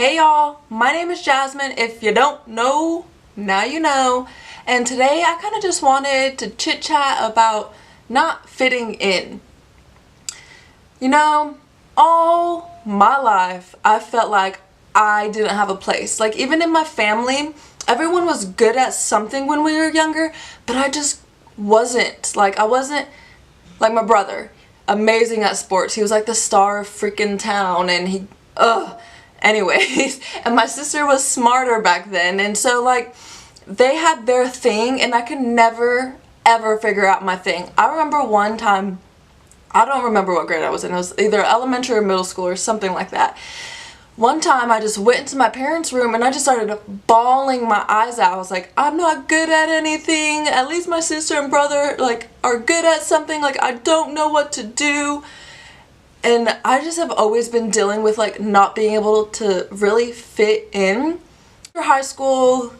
Hey y'all, my name is Jasmine. If you don't know, now you know. And today I kind of just wanted to chit chat about not fitting in. You know, all my life I felt like I didn't have a place. Like even in my family, everyone was good at something when we were younger, but I just wasn't. Like I wasn't like my brother, amazing at sports. He was like the star of freaking town and anyways, and my sister was smarter back then, and so like they had their thing and I could never ever figure out my thing. I remember one time, I don't remember what grade I was in, it was either elementary or middle school or something like that. One time I just went into my parents' room and I just started bawling my eyes out. I was like, I'm not good at anything. At least my sister and brother like are good at something. Like I don't know what to do. And I just have always been dealing with like not being able to really fit in. For high school,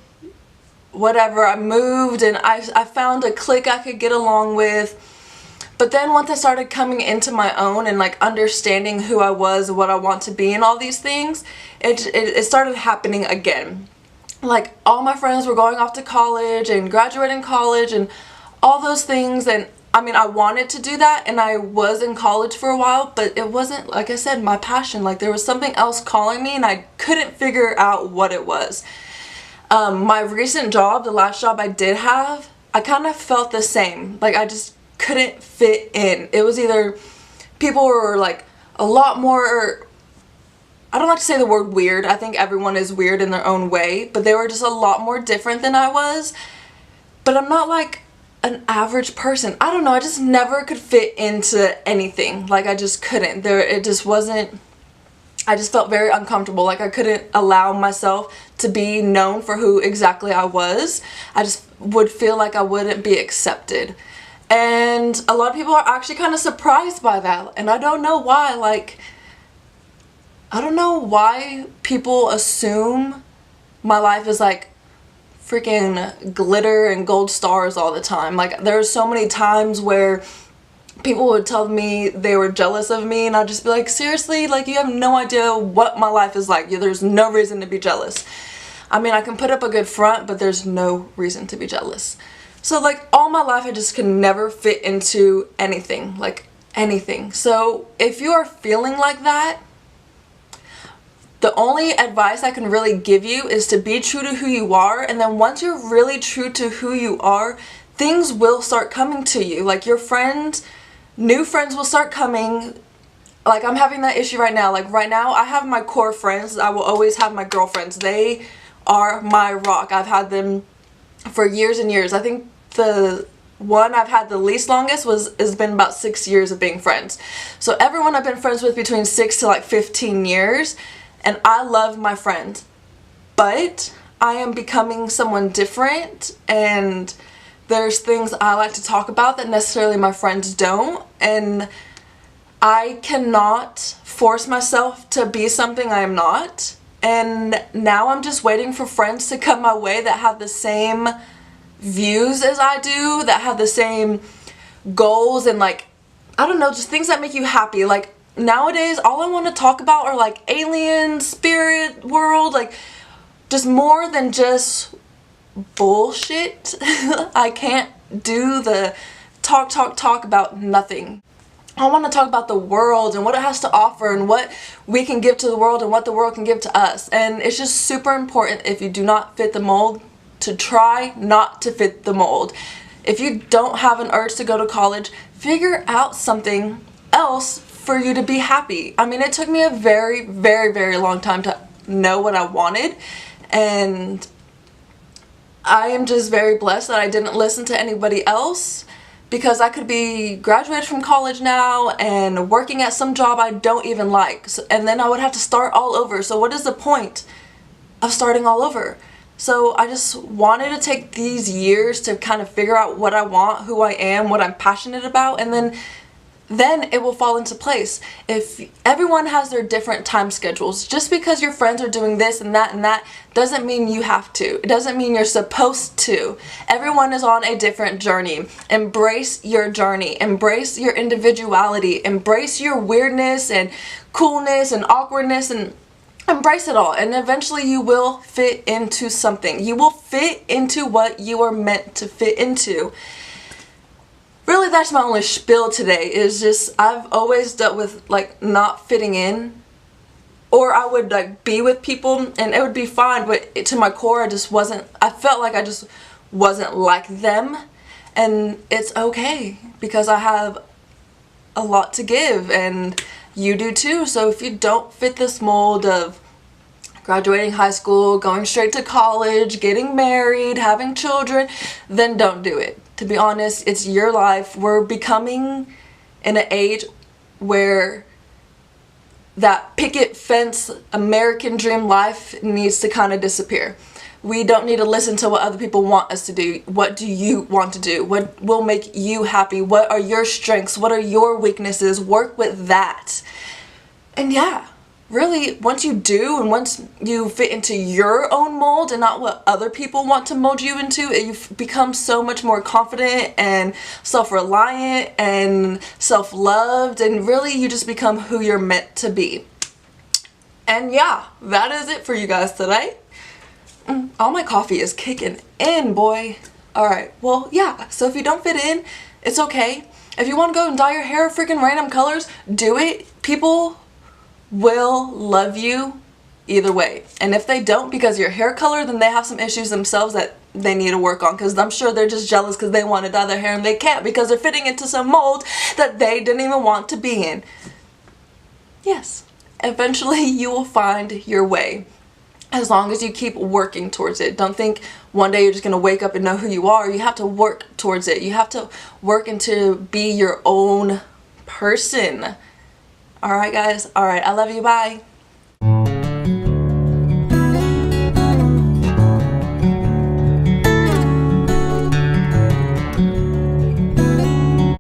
whatever, I moved and I found a clique I could get along with. But then once I started coming into my own and like understanding who I was, what I want to be and all these things, it started happening again. Like all my friends were going off to college and graduating college and all those things, and I mean I wanted to do that and I was in college for a while, but it wasn't, like I said, my passion. Like there was something else calling me and I couldn't figure out what it was. My recent job, the last job I did have, I kind of felt the same. Like I just couldn't fit in. It was either people were like a lot more, I don't like to say the word weird, I think everyone is weird in their own way, but they were just a lot more different than I was. But I'm not like an average person. I don't know, I just never could fit into anything. Like I just couldn't. It just wasn't, I just felt very uncomfortable. Like I couldn't allow myself to be known for who exactly I was. I just would feel like I wouldn't be accepted. And a lot of people are actually kind of surprised by that. And I don't know why. Like, I don't know why people assume my life is like freaking glitter and gold stars all the time. Like there are so many times where people would tell me they were jealous of me and I'd just be like, seriously, like you have no idea what my life is like. There's no reason to be jealous. I mean, I can put up a good front, but there's no reason to be jealous. So like all my life I just could never fit into anything, like anything. So if you are feeling like that, the only advice I can really give you is to be true to who you are, and then once you're really true to who you are, things will start coming to you. Like your friends, new friends will start coming. Like I'm having that issue right now. Like right now I have my core friends. I will always have my girlfriends. They are my rock. I've had them for years and years. I think the one I've had the least longest has been about 6 years of being friends. So everyone I've been friends with between 6 to like 15 years. And I love my friends, but I am becoming someone different, and there's things I like to talk about that necessarily my friends don't, and I cannot force myself to be something I am not. And now I'm just waiting for friends to come my way that have the same views as I do, that have the same goals and like, I don't know, just things that make you happy. Like nowadays all I want to talk about are like aliens, spirit world, like just more than just bullshit. I can't do the talk about nothing. I want to talk about the world and what it has to offer and what we can give to the world and what the world can give to us. And it's just super important, if you do not fit the mold, to try not to fit the mold. If you don't have an urge to go to college, figure out something else for you to be happy. I mean, it took me a very, very, very long time to know what I wanted, and I am just very blessed that I didn't listen to anybody else, because I could be graduated from college now and working at some job I don't even like, and then I would have to start all over. So what is the point of starting all over? So I just wanted to take these years to kind of figure out what I want, who I am, what I'm passionate about, and then it will fall into place. If everyone has their different time schedules, just because your friends are doing this and that doesn't mean you have to. It doesn't mean you're supposed to. Everyone is on a different journey. Embrace your journey. Embrace your individuality. Embrace your weirdness and coolness and awkwardness and embrace it all, and eventually you will fit into something. You will fit into what you are meant to fit into. Really, that's my only spiel today, is just I've always dealt with like not fitting in, or I would like be with people and it would be fine, but to my core I felt like I just wasn't like them. And it's okay, because I have a lot to give and you do too. So if you don't fit this mold of graduating high school, going straight to college, getting married, having children, then don't do it. To be honest, it's your life. We're becoming in an age where that picket fence American dream life needs to kind of disappear. We don't need to listen to what other people want us to do. What do you want to do? What will make you happy? What are your strengths? What are your weaknesses? Work with that. And yeah, really, once you do, and once you fit into your own mold and not what other people want to mold you into, you become so much more confident and self-reliant and self-loved, and really you just become who you're meant to be. And yeah, that is it for you guys today. All my coffee is kicking in, boy. Alright, well, yeah, so if you don't fit in, it's okay. If you want to go and dye your hair freaking random colors, do it. People will love you either way. And if they don't because of your hair color, then they have some issues themselves that they need to work on, because I'm sure they're just jealous because they want to dye their hair and they can't because they're fitting into some mold that they didn't even want to be in. Yes, eventually you will find your way, as long as you keep working towards it. Don't think one day you're just going to wake up and know who you are. You have to work towards it. You have to work into be your own person. Alright guys, alright, I love you, bye.